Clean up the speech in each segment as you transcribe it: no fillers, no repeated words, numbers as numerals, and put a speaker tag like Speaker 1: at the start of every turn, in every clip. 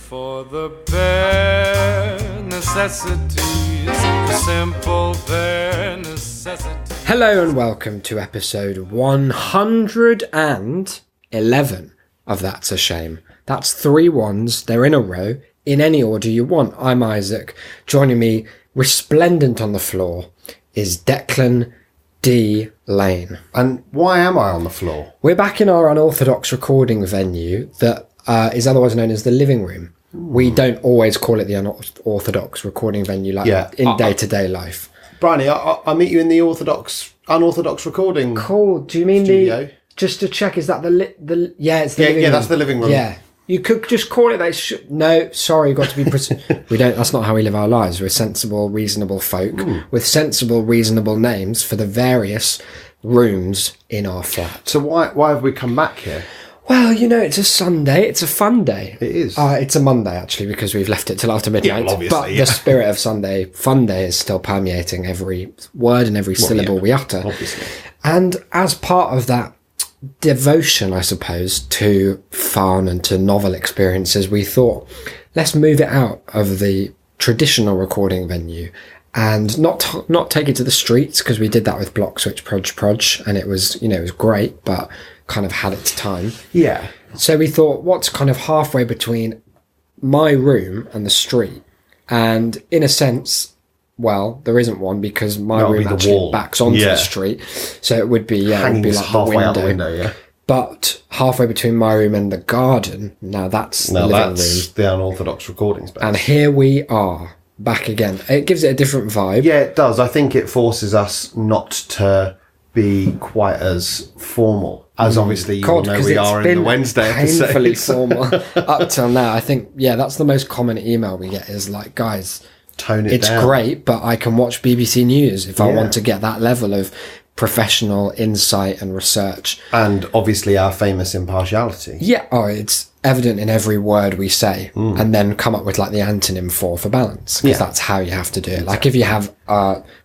Speaker 1: for the bare necessities, the simple bare necessities.
Speaker 2: Hello and welcome to episode 111 of That's a Shame. That's 3 ones, they're in a row, in any order you want. I'm Isaac. Joining me, resplendent on the floor, is Declan D. Lane.
Speaker 3: And why am I on the floor?
Speaker 2: We're back in our unorthodox recording venue that is otherwise known as the living room. We don't always call it the unorthodox recording venue in day-to-day life.
Speaker 3: Bryony, I meet you in the unorthodox recording.
Speaker 2: Cool. Do you mean
Speaker 3: studio.
Speaker 2: Just to check, is that it's the living room?
Speaker 3: Yeah, that's the living room.
Speaker 2: Yeah. You could just call it that. No, sorry, got to be we don't. That's not how we live our lives. We're sensible, reasonable folk with sensible, reasonable names for the various rooms in our flat.
Speaker 3: So why have we come back here?
Speaker 2: Well, it's a Sunday. It's a fun day.
Speaker 3: It is.
Speaker 2: It's a Monday, actually, because we've left it till after midnight.
Speaker 3: Yeah, obviously,
Speaker 2: but the spirit of Sunday, fun day, is still permeating every word and every syllable we utter.
Speaker 3: Obviously.
Speaker 2: And as part of that devotion, I suppose, to fun and to novel experiences, we thought, let's move it out of the traditional recording venue and not take it to the streets, because we did that with Block Switch Proj, and it was great, but kind of had its time.
Speaker 3: Yeah.
Speaker 2: So we thought, what's kind of halfway between my room and the street? And in a sense, well, there isn't one, because my room actually backs onto the street. So it would be,
Speaker 3: hanging
Speaker 2: like
Speaker 3: halfway out the window, yeah.
Speaker 2: But halfway between my room and the garden, that's the living room.
Speaker 3: The unorthodox recording space.
Speaker 2: And here we are, back again. It gives it a different vibe.
Speaker 3: Yeah, it does. I think it forces us not to be quite as formal as obviously you know we are in the Wednesday episode.
Speaker 2: Painfully formal up till now. I think, that's the most common email we get is like, guys,
Speaker 3: tone it down.
Speaker 2: It's great, but I can watch BBC News if I want to get that level of professional insight and research.
Speaker 3: And obviously our famous impartiality.
Speaker 2: Yeah, it's evident in every word we say, and then come up with like the antonym for balance, because that's how you have to do it. Like if you have,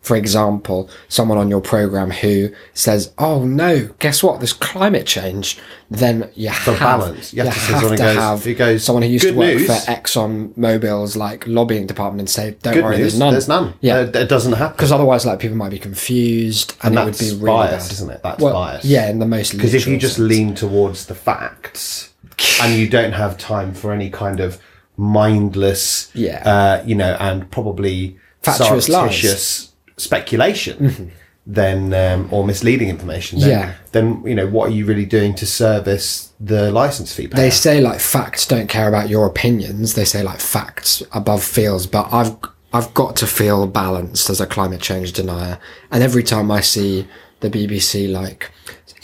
Speaker 2: for example, someone on your program who says, "Oh no, guess what? There's climate change," then you have
Speaker 3: balance. You have to say someone
Speaker 2: who goes, someone who used to work for Exxon Mobil's like lobbying department and say, "Don't worry, there's none."
Speaker 3: There's none.
Speaker 2: Yeah,
Speaker 3: it doesn't happen,
Speaker 2: because otherwise, like people might be confused, and it would be really
Speaker 3: bias,
Speaker 2: bad,
Speaker 3: isn't it? That's bias.
Speaker 2: Yeah, in the most
Speaker 3: because if you just
Speaker 2: sense.
Speaker 3: lean towards the facts. And you don't have time for any kind of mindless, and probably
Speaker 2: fatuous
Speaker 3: surreptitious speculation, then or misleading information. Then what are you really doing to service the license fee payer?
Speaker 2: They say like facts don't care about your opinions. They say like facts above feels. But I've got to feel balanced as a climate change denier. And every time I see the BBC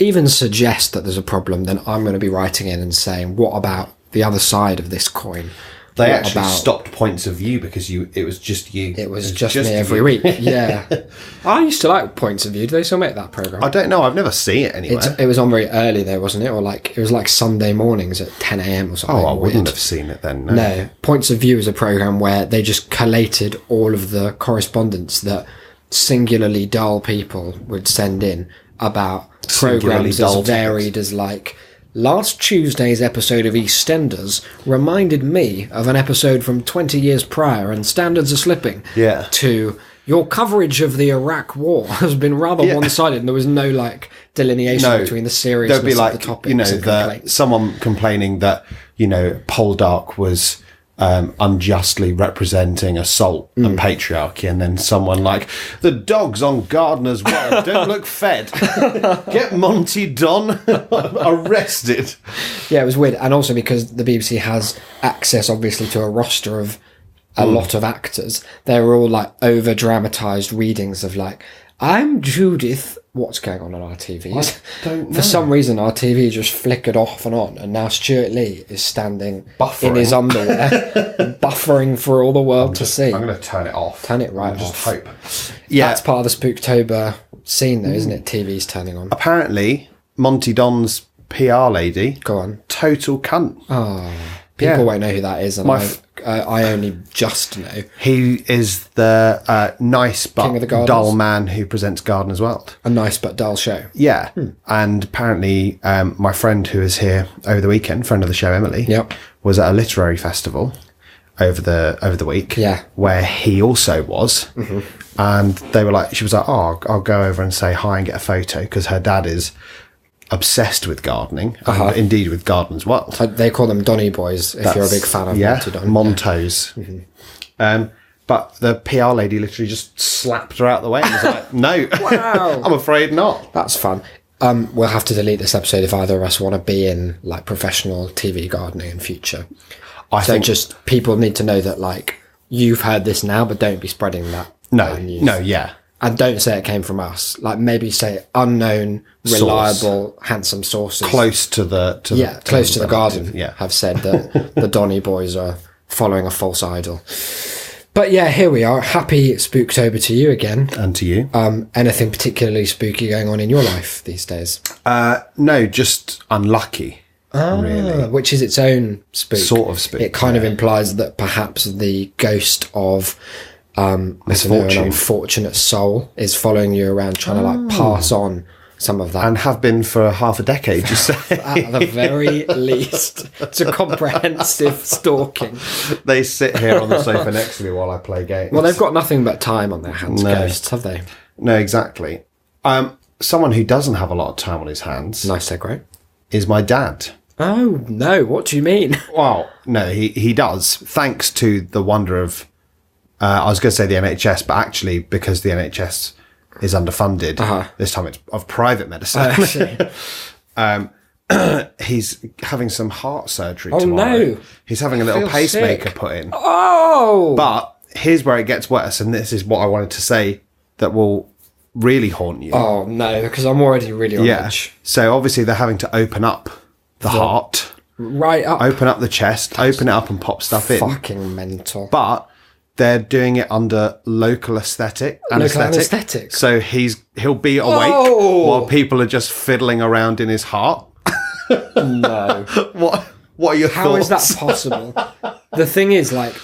Speaker 2: even suggest that there's a problem, then I'm going to be writing in and saying, what about the other side of this coin?
Speaker 3: They actually stopped Points of View because it was just you.
Speaker 2: It was just me every week. Yeah. I used to like Points of View. Do they still make that programme?
Speaker 3: I don't know. I've never seen it anywhere.
Speaker 2: It was on very early there, wasn't it? Or it was like Sunday mornings at 10 a.m. or something.
Speaker 3: Oh, I wouldn't have seen it then.
Speaker 2: No. Points of View is a programme where they just collated all of the correspondence that singularly dull people would send in about programmes as varied as last Tuesday's episode of EastEnders reminded me of an episode from 20 years prior and standards are slipping.
Speaker 3: Yeah.
Speaker 2: To your coverage of the Iraq War has been rather one-sided, and there was no delineation between the seriousness of the topics.
Speaker 3: Someone complaining that Poldark was unjustly representing assault and patriarchy, and then someone the dogs on Gardener's Well don't look fed. Get Monty Don arrested.
Speaker 2: Yeah, it was weird, and also because the BBC has access, obviously, to a roster of a lot of actors. They were all over dramatised readings of I'm Judith. What's going on RTV?
Speaker 3: I don't know.
Speaker 2: For some reason, RTV just flickered off and on, and now Stuart Lee is standing in his underwear, buffering for all the world to see.
Speaker 3: I'm going to turn it off.
Speaker 2: Turn it right off.
Speaker 3: Just hope.
Speaker 2: Yeah, that's part of the Spooktober scene, though, isn't it? TV's turning on.
Speaker 3: Apparently, Monty Don's PR lady.
Speaker 2: Go on.
Speaker 3: Total cunt.
Speaker 2: Oh, people won't know who that is, and I only just know.
Speaker 3: He is the nice but dull man who presents Gardener's World.
Speaker 2: A nice but dull show.
Speaker 3: Yeah. And apparently my friend who was here over the weekend, friend of the show, Emily, was at a literary festival over the week,
Speaker 2: Yeah.
Speaker 3: where he also was, and they were like, she was like, oh, I'll go over and say hi and get a photo, because her dad is obsessed with gardening, and indeed with Gardeners World.
Speaker 2: They call them Donny boys, if you're a big fan of Monty Don.
Speaker 3: Montos. But the PR lady literally just slapped her out the way and was like, no,
Speaker 2: Wow.
Speaker 3: I'm afraid not.
Speaker 2: That's fun. We'll have to delete this episode if either of us want to be in like professional TV gardening in future.
Speaker 3: I
Speaker 2: So
Speaker 3: think
Speaker 2: just people need to know that like you've heard this now, but don't be spreading that. News.
Speaker 3: no, yeah.
Speaker 2: And don't say it came from us. Like maybe say unknown, reliable, handsome sources.
Speaker 3: Close to the
Speaker 2: garden.
Speaker 3: yeah.
Speaker 2: Have said that the Donny boys are following a false idol. But yeah, here we are. Happy Spooktober to you again.
Speaker 3: And to you.
Speaker 2: Anything particularly spooky going on in your life these days?
Speaker 3: No, just unlucky. Really.
Speaker 2: Which is its own spook.
Speaker 3: Sort of spook,
Speaker 2: It kind of implies that perhaps the ghost of an unfortunate soul is following you around, trying to like pass on some of that.
Speaker 3: And have been for half a decade, you say.
Speaker 2: At the very least. It's a comprehensive stalking.
Speaker 3: They sit here on the sofa next to me while I play games.
Speaker 2: Well, they've got nothing but time on their hands,
Speaker 3: No.
Speaker 2: ghosts, have they?
Speaker 3: No, exactly. Someone who doesn't have a lot of time on his hands
Speaker 2: Nice segue.
Speaker 3: is my dad.
Speaker 2: Oh, no. What do you mean?
Speaker 3: Well, no, he does, thanks to the wonder of, I was going to say the NHS, but actually because the NHS is underfunded, this time it's of private medicine. He's having some heart surgery tomorrow.
Speaker 2: No.
Speaker 3: He's having a little
Speaker 2: Feel
Speaker 3: pacemaker
Speaker 2: sick.
Speaker 3: put in.
Speaker 2: Oh!
Speaker 3: But here's where it gets worse, and this is what I wanted to say that will really haunt you.
Speaker 2: Oh, no, because I'm already really on edge.
Speaker 3: So obviously they're having to open up the heart,
Speaker 2: Right up.
Speaker 3: open up the chest, open it up and pop stuff in.
Speaker 2: Fucking mental.
Speaker 3: But they're doing it under local anesthetic.
Speaker 2: anaesthetic.
Speaker 3: So he'll be awake while people are just fiddling around in his heart.
Speaker 2: No.
Speaker 3: What are your
Speaker 2: How
Speaker 3: thoughts?
Speaker 2: is that possible? The thing is, like,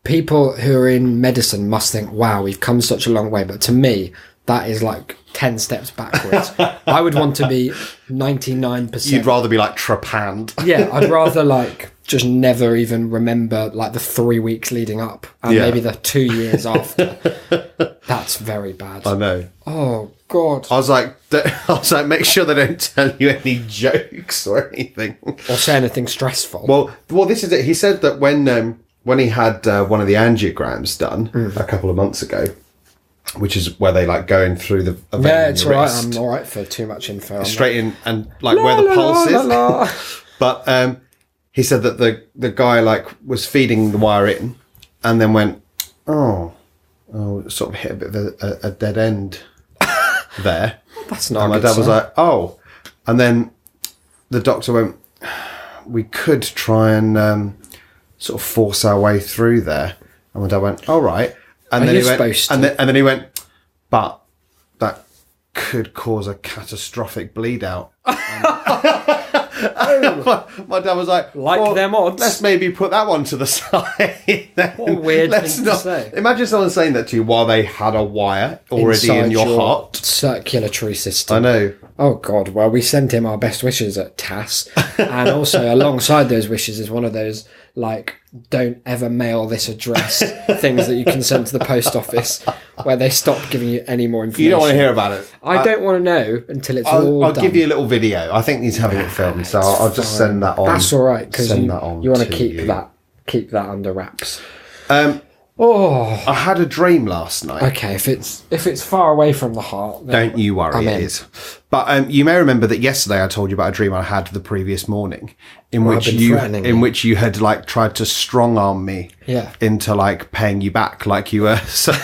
Speaker 2: people who are in medicine must think, wow, we've come such a long way. But to me, that is like 10 steps backwards. I would want to be 99%.
Speaker 3: You'd rather be like trepanned.
Speaker 2: Yeah, I'd rather like just never even remember like the 3 weeks leading up and maybe the 2 years after. That's very bad.
Speaker 3: I know.
Speaker 2: Oh God.
Speaker 3: I was like, make sure they don't tell you any jokes or anything.
Speaker 2: Or say anything stressful.
Speaker 3: Well, this is it. He said that when he had one of the angiograms done a couple of months ago, which is where they like going through the vein
Speaker 2: yeah,
Speaker 3: in
Speaker 2: it's
Speaker 3: your
Speaker 2: all right.
Speaker 3: wrist,
Speaker 2: I'm all right for too much info.
Speaker 3: straight in and like where the pulse is. But he said that the guy like was feeding the wire in, and then went, oh, sort of hit a bit of a dead end there.
Speaker 2: That's not.
Speaker 3: And my dad was like, oh, and then the doctor went, we could try and sort of force our way through there. And my dad went, all right. And then he went, and then he went, but that could cause a catastrophic bleed out. My dad was like,
Speaker 2: them odds.
Speaker 3: Let's maybe put that one to the side.
Speaker 2: What a weird thing to say.
Speaker 3: Imagine someone saying that to you while they had a wire already
Speaker 2: Inside
Speaker 3: in your heart.
Speaker 2: Circulatory system.
Speaker 3: I know.
Speaker 2: Oh God! Well, we sent him our best wishes at TAS, and also alongside those wishes is one of those like don't ever mail this address things that you can send to the post office, where they stop giving you any more information.
Speaker 3: You don't want to hear about it.
Speaker 2: I don't want to know until it's all
Speaker 3: I'll
Speaker 2: done.
Speaker 3: give you a little video. I think he's having it filmed, so I'll just send that on.
Speaker 2: That's all right because you want to keep that under wraps. I
Speaker 3: had a dream last night.
Speaker 2: Okay, if it's far away from the heart, then
Speaker 3: Don't you worry, it is. But you may remember that yesterday I told you about a dream I had the previous morning, in which you had like tried to strong arm me into like paying you back, like you were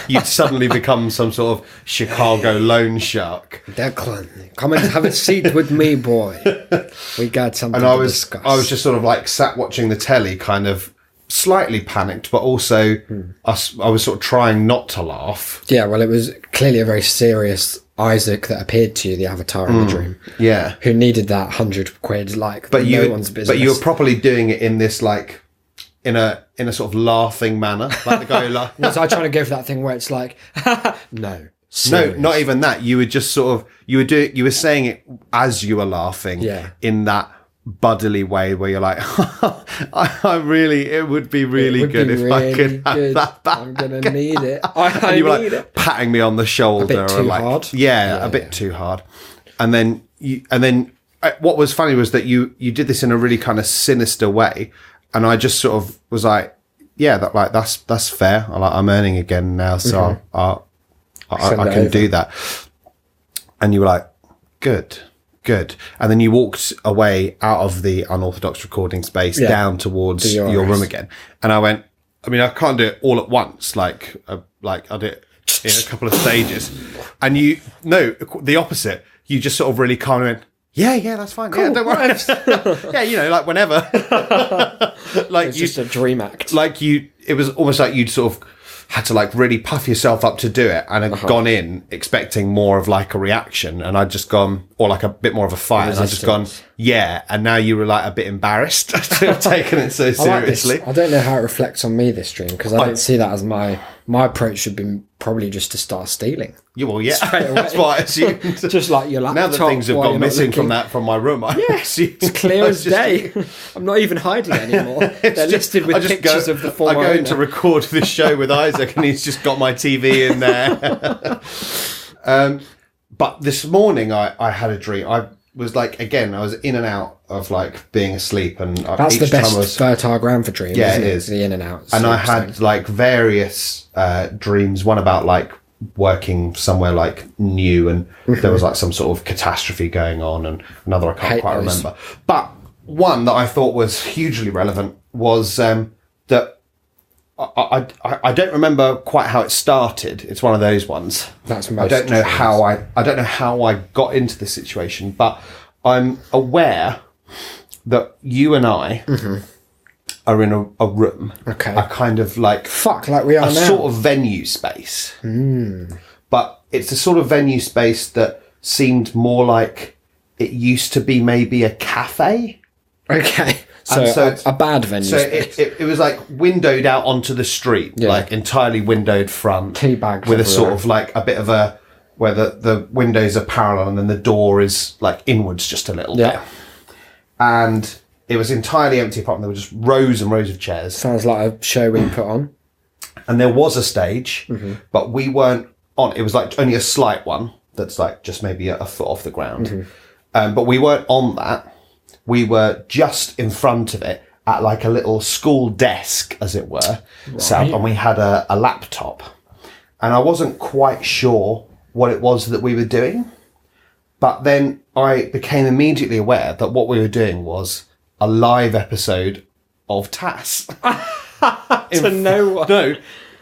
Speaker 3: you'd suddenly become some sort of Chicago loan shark.
Speaker 2: Declan, come and have a seat with me, boy. We got something to discuss.
Speaker 3: I was just sort of like sat watching the telly, kind of slightly panicked, but also I was sort of trying not to laugh.
Speaker 2: Yeah, well, it was clearly a very serious Isaac that appeared to you, the avatar in the dream.
Speaker 3: Yeah,
Speaker 2: who needed that £100, like no one's business.
Speaker 3: But you were properly doing it in this like in a sort of laughing manner, like the guy who laughed.
Speaker 2: Was I trying to go for that thing where it's like, no,
Speaker 3: serious. No, not even that. You were just sort of you were saying it as you were laughing.
Speaker 2: Yeah.
Speaker 3: In that buddily way where you're like, it would be really good if I could have that back.
Speaker 2: I'm gonna need it.
Speaker 3: And you were like patting me on the shoulder,
Speaker 2: a bit too
Speaker 3: like,
Speaker 2: hard.
Speaker 3: Yeah, a bit too hard. And then what was funny was that you did this in a really kind of sinister way, and I just sort of was like, yeah, that's fair. I'm earning again now, so I can do that. And you were like, good. And then you walked away out of the unorthodox recording space down towards your room again. And I went, I mean, I can't do it all at once. Like I did it in a couple of stages. And the opposite. You just sort of really calmly went, yeah, that's fine. Cool, yeah, don't worry. Yeah, like whenever. Like
Speaker 2: it's just a dream act.
Speaker 3: Like it was almost like you'd sort of had to like really puff yourself up to do it, and had gone in expecting more of like a reaction, and I'd just gone, or like a bit more of a fight, and I'd just gone, yeah, and now you were like a bit embarrassed to have taken it so seriously.
Speaker 2: I don't know how it reflects on me, this dream, because I don't see that as my approach should be probably just to start stealing.
Speaker 3: Yeah, that's what I assumed.
Speaker 2: Just like your laptop.
Speaker 3: Now that things have gone missing from my room,
Speaker 2: it's clear as day. I'm not even hiding anymore. They're listed with pictures of the former
Speaker 3: I go in
Speaker 2: owner.
Speaker 3: to record this show with Isaac, and he's just got my TV in there. But this morning I had a dream. I was like, again, I was in and out of like being asleep, and
Speaker 2: that's the best fertile ground for dreams.
Speaker 3: Yeah,
Speaker 2: isn't
Speaker 3: it is
Speaker 2: the in and out.
Speaker 3: And I had like various dreams. One about like working somewhere like new, and there was like some sort of catastrophe going on, and another I can't quite remember. But one that I thought was hugely relevant was that I don't remember quite how it started. It's one of those ones.
Speaker 2: That's
Speaker 3: I don't know how I got into this situation, but I'm aware that you and I are in a room.
Speaker 2: Okay.
Speaker 3: A kind of like
Speaker 2: like we are now.
Speaker 3: Sort of venue space. But it's a sort of venue space that seemed more like it used to be maybe a cafe.
Speaker 2: Okay. So a bad venue space.
Speaker 3: It was like windowed out onto the street, like entirely windowed front.
Speaker 2: Tea bags
Speaker 3: with
Speaker 2: everywhere.
Speaker 3: a sort of like a bit of a, where the windows are parallel and then the door is like inwards just a little bit. And it was entirely empty apart from there were just rows and rows of chairs.
Speaker 2: Sounds like a show we put on.
Speaker 3: And there was a stage, but we weren't on. It was like only a slight one that's like just maybe a foot off the ground. But we weren't on that. We were just in front of it at like a little school desk, as it were, set up, and we had a laptop. And I wasn't quite sure what it was that we were doing. But then I became immediately aware that what we were doing was a live episode of TAS.
Speaker 2: To no one.
Speaker 3: No,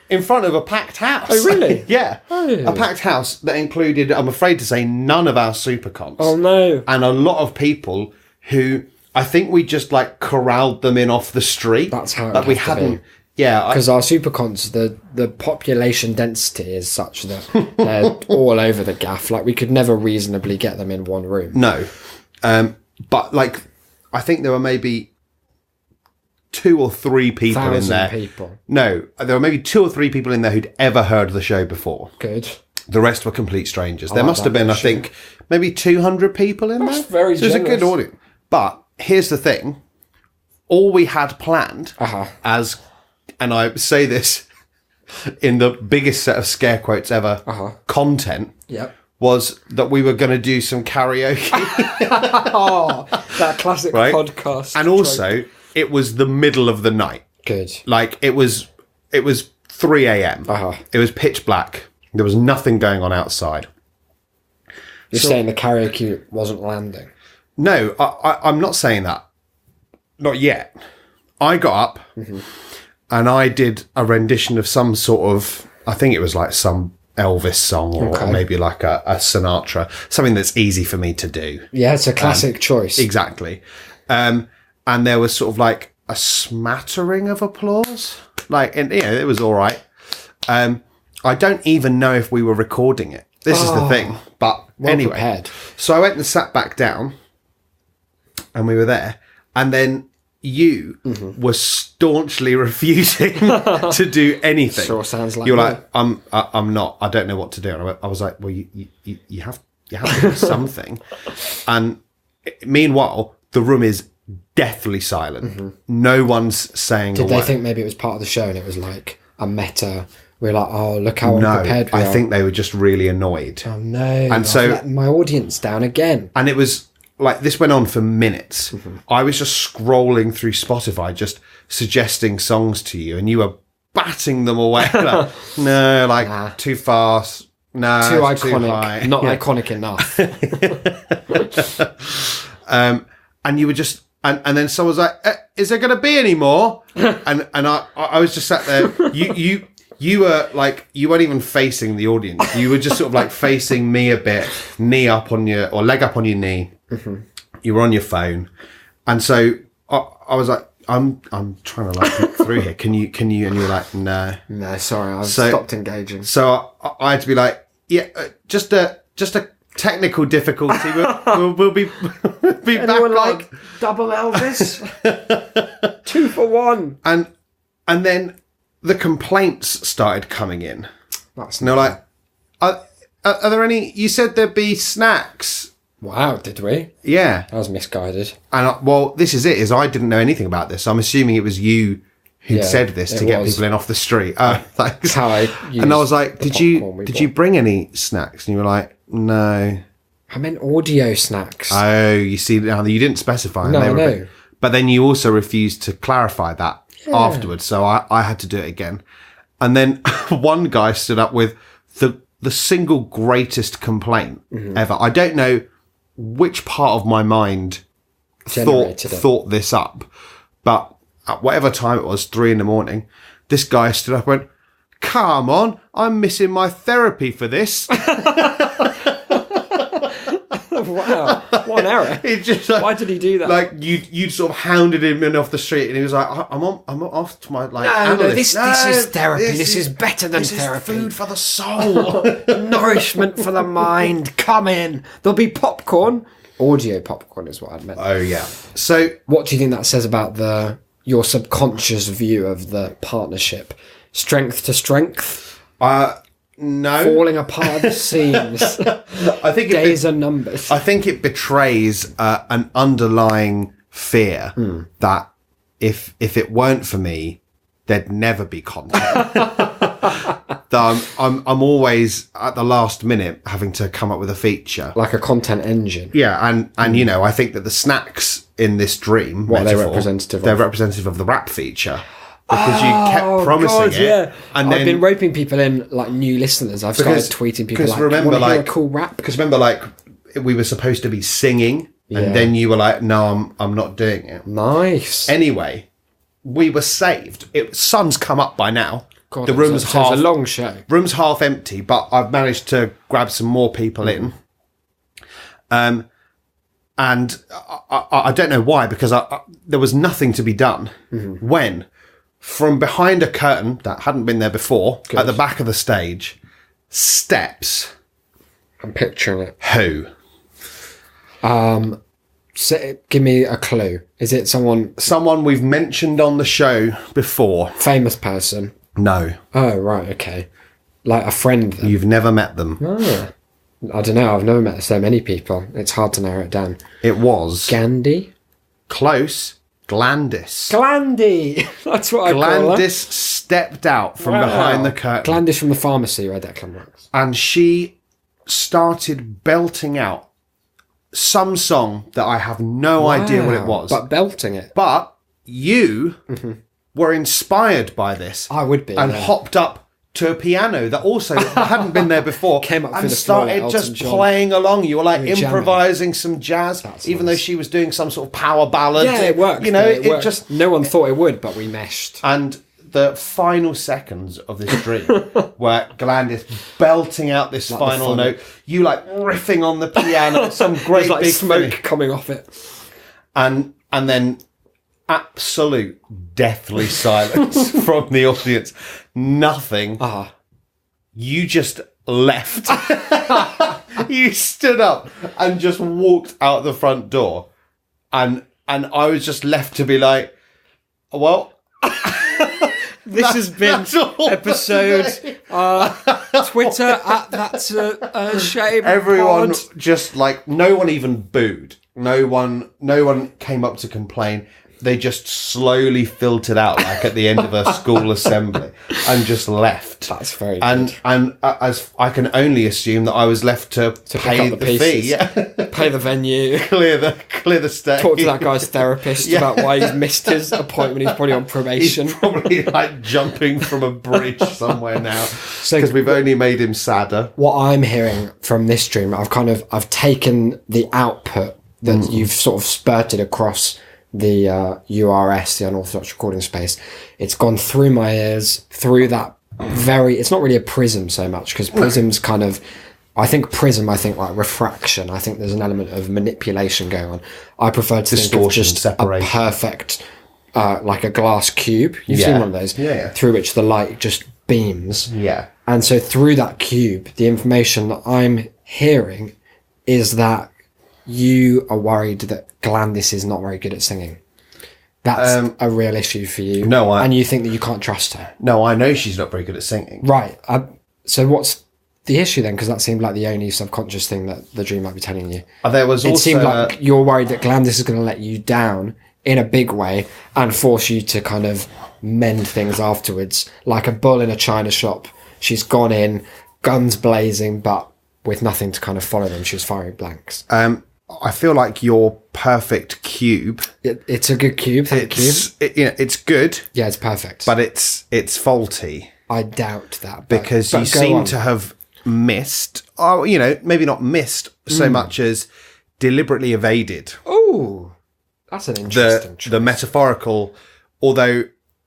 Speaker 3: in front of a packed house.
Speaker 2: Oh, really?
Speaker 3: Yeah. A packed house that included, I'm afraid to say, none of our supercons.
Speaker 2: Oh, no.
Speaker 3: And a lot of people who I think we just like corralled them in off the street.
Speaker 2: That's how it
Speaker 3: like we
Speaker 2: has to
Speaker 3: hadn't.
Speaker 2: be.
Speaker 3: Yeah,
Speaker 2: because our supercons, the population density is such that they're all over the gaff. Like we could never reasonably get them in one room.
Speaker 3: No, but like I think there were maybe 2 or 3 people in there.
Speaker 2: People.
Speaker 3: No, there were maybe 2 or 3 people in there who'd ever heard of the show before.
Speaker 2: Good.
Speaker 3: The rest were complete strangers. There must have been, I think, maybe 200 people in there.
Speaker 2: That's very
Speaker 3: so it was a
Speaker 2: generous.
Speaker 3: good audience. But here's the thing. All we had planned as, and I say this in the biggest set of scare quotes ever, content, was that we were going to do some karaoke.
Speaker 2: Oh, that classic podcast.
Speaker 3: And also, it was the middle of the night.
Speaker 2: Good.
Speaker 3: Like, it was 3 a.m. It was pitch black. There was nothing going on outside.
Speaker 2: You're saying the karaoke wasn't landing?
Speaker 3: No, I'm not saying that. Not yet. I got up and I did a rendition of some sort of, I think it was like some Elvis song or maybe like a Sinatra, something that's easy for me to do.
Speaker 2: Yeah, it's a classic choice.
Speaker 3: Exactly. And there was sort of like a smattering of applause. Like, and it was all right. I don't even know if we were recording it. This is the thing. But anyway,
Speaker 2: prepared.
Speaker 3: So I went and sat back down and we were there. And then you were staunchly refusing to do anything.
Speaker 2: Sure sounds like
Speaker 3: you were like, I'm not. I don't know what to do. And I was like, well, you have to do something. And meanwhile, the room is deathly silent. No one's saying
Speaker 2: Did
Speaker 3: a
Speaker 2: they
Speaker 3: word.
Speaker 2: think maybe it was part of the show and it was like a meta? We're like, oh, look how unprepared we are.
Speaker 3: I think they were just really annoyed.
Speaker 2: Oh no! And I've
Speaker 3: so-
Speaker 2: let my audience down again.
Speaker 3: And it was like, this went on for minutes. I was just scrolling through Spotify, just suggesting songs to you, and you were batting them away. Like, no, like too fast. No,
Speaker 2: Too
Speaker 3: it's too high.
Speaker 2: iconic. Not iconic enough.
Speaker 3: And you were just, and then someone was like, "Is there going to be any more?" and I was just sat there. You were like, you weren't even facing the audience. You were just sort of like facing me a bit, leg up on your knee. You were on your phone, and so I was like, I'm trying to like look through here. Can you? And you were like, no.
Speaker 2: No, sorry, I've stopped engaging.
Speaker 3: So I had to be like, yeah, just a technical difficulty. We'll be back
Speaker 2: Anyone
Speaker 3: on.
Speaker 2: like double Elvis? 2 for 1.
Speaker 3: And then the complaints started coming in.
Speaker 2: That's
Speaker 3: And they're like, are there any? You said there'd be snacks.
Speaker 2: Wow, did we?
Speaker 3: Yeah.
Speaker 2: I was misguided.
Speaker 3: And well, this is it. Is I didn't know anything about this. I'm assuming it was you who
Speaker 2: Yeah,
Speaker 3: said this to
Speaker 2: it
Speaker 3: get
Speaker 2: was.
Speaker 3: people in off the street. Thanks.
Speaker 2: How I
Speaker 3: And I was
Speaker 2: used
Speaker 3: like,
Speaker 2: the
Speaker 3: did you
Speaker 2: popcorn
Speaker 3: bring any snacks? And you were like, no.
Speaker 2: I meant audio snacks.
Speaker 3: Oh, you see, now you didn't specify. and
Speaker 2: No,
Speaker 3: they
Speaker 2: I
Speaker 3: were
Speaker 2: know.
Speaker 3: But then you also refused to clarify that afterwards. So I had to do it again. And then one guy stood up with the single greatest complaint ever. I don't know which part of my mind
Speaker 2: Generated it.
Speaker 3: thought this up, but at whatever time it was, 3 a.m, this guy stood up and went, "Come on, I'm missing my therapy for this."
Speaker 2: Wow, what an error.
Speaker 3: It just
Speaker 2: Why did he do that?
Speaker 3: Like you'd sort of hounded him in off the street, and he was like, "I'm off to my like."
Speaker 2: No,
Speaker 3: analyst."
Speaker 2: this is therapy. This is better than
Speaker 3: this
Speaker 2: therapy.
Speaker 3: is food for the soul.
Speaker 2: Nourishment for the mind. Come in. There'll be popcorn. Audio popcorn is what I meant.
Speaker 3: Oh yeah. So
Speaker 2: What do you think that says about your subconscious view of the partnership? Strength to strength,
Speaker 3: no,
Speaker 2: falling apart at the seams.
Speaker 3: I think
Speaker 2: Days are numbers.
Speaker 3: I think it betrays an underlying fear that if it weren't for me, there'd never be content. That I'm always at the last minute having to come up with a feature.
Speaker 2: Like a content engine.
Speaker 3: Yeah, and you know, I think that the snacks in this dream,
Speaker 2: What are they
Speaker 3: metaphor,
Speaker 2: representative of?
Speaker 3: They're representative of the rap feature. Because you kept promising it, and
Speaker 2: I've
Speaker 3: then
Speaker 2: been roping people in, like new listeners. I've started tweeting people like,
Speaker 3: remember,
Speaker 2: "Want to hear a
Speaker 3: like,
Speaker 2: cool rap?"
Speaker 3: Because remember, like, we were supposed to be singing, and then you were like, "No, I'm not doing it."
Speaker 2: Nice.
Speaker 3: Anyway, we were saved. Sun's come up by now.
Speaker 2: God,
Speaker 3: The room's
Speaker 2: so
Speaker 3: half
Speaker 2: it's a long show.
Speaker 3: room's half empty, but I've managed to grab some more people in. And I don't know why, because there was nothing to be done when, from behind a curtain that hadn't been there before, at the back of the stage, steps.
Speaker 2: I'm picturing it.
Speaker 3: Who?
Speaker 2: Give me a clue. Is it
Speaker 3: Someone we've mentioned on the show before.
Speaker 2: famous person?
Speaker 3: No,
Speaker 2: Oh, right, okay. Like a friend then?
Speaker 3: you've never met them.
Speaker 2: Ah. I don't know. I've never met so many people. It's hard to narrow it down.
Speaker 3: It was
Speaker 2: Gandhi?
Speaker 3: close. Glandis.
Speaker 2: Glandy! That's what I call her.
Speaker 3: Glandis stepped out from behind the curtain.
Speaker 2: Glandis from the pharmacy where Declan works.
Speaker 3: And she started belting out some song that I have no idea what it was.
Speaker 2: But belting it.
Speaker 3: But you were inspired by this.
Speaker 2: I would be.
Speaker 3: And
Speaker 2: yeah.
Speaker 3: hopped up to a piano that also hadn't been there before.
Speaker 2: Came up through
Speaker 3: and
Speaker 2: the floor like
Speaker 3: started
Speaker 2: Elton
Speaker 3: just
Speaker 2: John.
Speaker 3: playing along. You were like
Speaker 2: You were
Speaker 3: improvising some jazz, even though she was doing some sort of power ballad.
Speaker 2: Yeah, it worked.
Speaker 3: You know,
Speaker 2: it
Speaker 3: it
Speaker 2: worked.
Speaker 3: just.
Speaker 2: No one thought it would, but we meshed.
Speaker 3: And the final seconds of this dream, where Glandis belting out this final
Speaker 2: fun-
Speaker 3: note, you like riffing on the piano, some great
Speaker 2: There's like
Speaker 3: big
Speaker 2: smoke
Speaker 3: finish.
Speaker 2: coming off it.
Speaker 3: and then absolute deathly silence from the audience. Nothing.
Speaker 2: Ah.
Speaker 3: You just left. You stood up and just walked out the front door, and I was just left to be like, well.
Speaker 2: This has been
Speaker 3: that's all
Speaker 2: episode Twitter at that's a shame.
Speaker 3: Everyone
Speaker 2: pod.
Speaker 3: just like, no one even booed. No one came up to complain. They just slowly filtered out, like at the end of a school assembly, and just left.
Speaker 2: That's very
Speaker 3: good. And as I can only assume that I was left to pay the fee,
Speaker 2: pay the venue,
Speaker 3: clear the stage,
Speaker 2: talk to that guy's therapist about why he's missed his appointment. He's probably on probation.
Speaker 3: He's probably like jumping from a bridge somewhere now, because we've only made him sadder.
Speaker 2: What I'm hearing from this dream, I've taken the output that you've sort of spurted across the URS, the unorthodox recording space. It's gone through my ears, through that it's not really a prism so much, because prism's kind of, I think like refraction. I think there's an element of manipulation going on. I prefer to think of just separation. A perfect, like a glass cube. You've seen one of those, through which the light just beams.
Speaker 3: Yeah.
Speaker 2: And so through that cube, the information that I'm hearing is that you are worried that Glandis is not very good at singing. That's a real issue for you. And you think that you can't trust her.
Speaker 3: No, I know she's not very good at singing.
Speaker 2: Right. So what's the issue then? Because that seemed like the only subconscious thing that the dream might be telling you. It seemed like you're worried that Glandis is going to let you down in a big way and force you to kind of mend things afterwards. Like a bull in a china shop. She's gone in, guns blazing, but with nothing to kind of follow them. She was firing blanks.
Speaker 3: I feel like your perfect cube.
Speaker 2: It's a good cube. Thank you.
Speaker 3: It's good.
Speaker 2: Yeah, it's perfect.
Speaker 3: But it's faulty.
Speaker 2: I doubt that.
Speaker 3: Because you seem to have missed, maybe not missed so much as deliberately evaded.
Speaker 2: Oh, that's an interesting choice.
Speaker 3: The metaphorical, although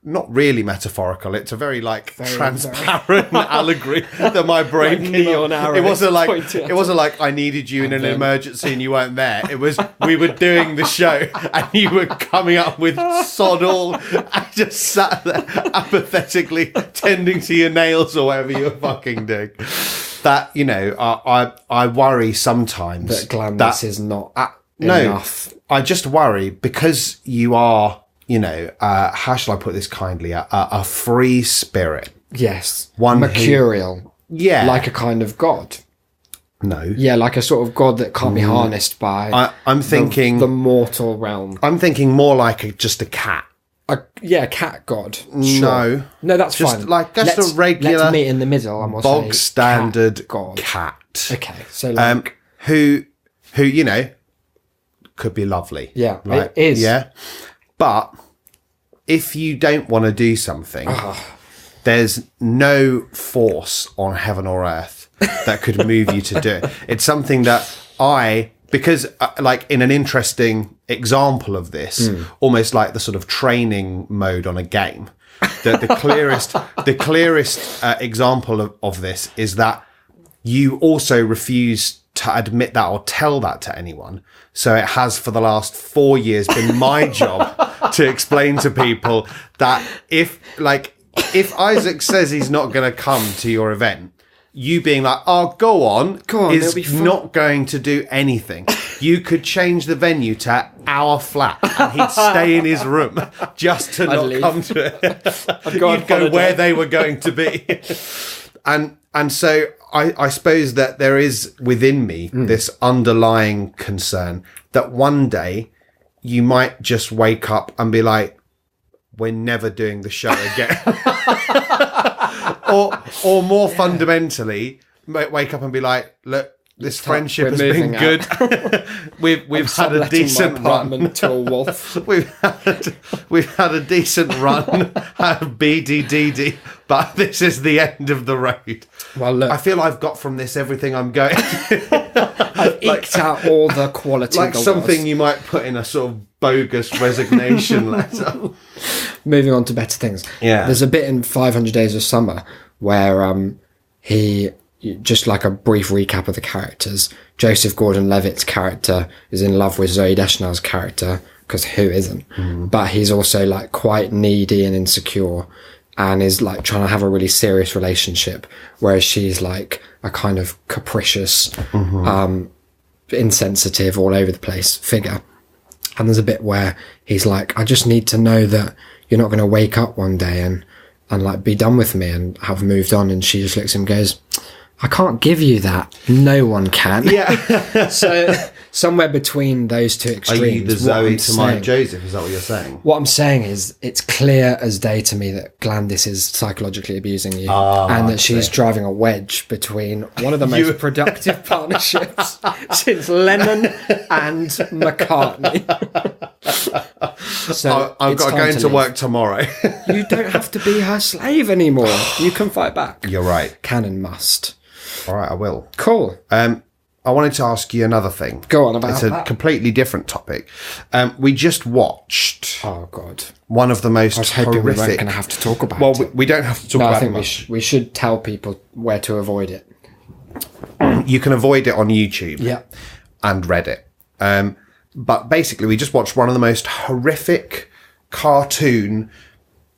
Speaker 3: not really metaphorical. It's a very transparent allegory that my brain came on. It wasn't like I needed you in an emergency and you weren't there. It was we were doing the show and you were coming up with sod all. I just sat there apathetically tending to your nails or whatever you were fucking doing. That I worry sometimes
Speaker 2: that Glandis is not enough.
Speaker 3: No, I just worry because you are. How shall I put this kindly? A free spirit.
Speaker 2: Yes. One mercurial. Like a kind of god.
Speaker 3: No.
Speaker 2: Yeah, like a sort of god that can't be harnessed by
Speaker 3: I'm thinking
Speaker 2: the mortal realm.
Speaker 3: I'm thinking more like just a cat.
Speaker 2: A cat god.
Speaker 3: Sure. No,
Speaker 2: that's
Speaker 3: just
Speaker 2: fine.
Speaker 3: Like just a regular
Speaker 2: let's meet in the middle and we'll
Speaker 3: bog
Speaker 2: say
Speaker 3: standard
Speaker 2: god.
Speaker 3: Cat.
Speaker 2: Okay. So like
Speaker 3: who could be lovely.
Speaker 2: Yeah. Right? It is.
Speaker 3: Yeah. But if you don't want to do something, there's no force on heaven or earth that could move you to do it. It's something that because in an interesting example of this, almost like the sort of training mode on a game, the clearest example of this is that you also refuse to admit that or tell that to anyone. So it has for the last 4 years been my job to explain to people that if Isaac says he's not going to come to your event, you being like, oh, go on is not going to do anything. You could change the venue to our flat and he'd stay in his room just to not come to it. You'd go where they were going to be. And so I suppose that there is within me this underlying concern that one day you might just wake up and be like, we're never doing the show again. or more fundamentally, wake up and be like, look, this friendship has been good. we've had a decent run
Speaker 2: to a wolf.
Speaker 3: we've had a decent run at BDDD, but this is the end of the road.
Speaker 2: Well, look,
Speaker 3: I feel I've got from this everything I'm going.
Speaker 2: I've eked out all the quality.
Speaker 3: Like something you might put in a sort of bogus resignation letter.
Speaker 2: Moving on to better things.
Speaker 3: Yeah,
Speaker 2: there's a bit in 500 Days of Summer where he. Just like a brief recap of the characters. Joseph Gordon-Levitt's character is in love with Zooey Deschanel's character, because who isn't? But he's also like quite needy and insecure and is like trying to have a really serious relationship, whereas she's like a kind of capricious, insensitive, all over the place figure. And there's a bit where he's like, I just need to know that you're not going to wake up one day and like be done with me and have moved on. And she just looks at him and goes, I can't give you that. No one can.
Speaker 3: Yeah.
Speaker 2: So somewhere between those two
Speaker 3: Are
Speaker 2: extremes.
Speaker 3: you the Zoe to my Joseph? Is that what you're saying?
Speaker 2: What I'm saying is, it's clear as day to me that Glandis is psychologically abusing you, and that she's driving a wedge between one of the most productive partnerships since Lennon and McCartney. So
Speaker 3: I've got to go into work tomorrow.
Speaker 2: You don't have to be her slave anymore. You can fight back.
Speaker 3: You're right.
Speaker 2: Can and must.
Speaker 3: All right, I will.
Speaker 2: Cool.
Speaker 3: I wanted to ask you another thing.
Speaker 2: Go on about
Speaker 3: It's a
Speaker 2: that.
Speaker 3: completely different topic. We just watched
Speaker 2: Oh, God.
Speaker 3: one of the most
Speaker 2: I was hoping we weren't
Speaker 3: horrific...
Speaker 2: going to have to talk about
Speaker 3: Well,
Speaker 2: it.
Speaker 3: we don't have to talk
Speaker 2: No,
Speaker 3: about
Speaker 2: I
Speaker 3: it
Speaker 2: think
Speaker 3: much.
Speaker 2: we should tell people where to avoid it.
Speaker 3: You can avoid it on YouTube
Speaker 2: Yeah.
Speaker 3: and Reddit. But basically, we just watched one of the most horrific cartoon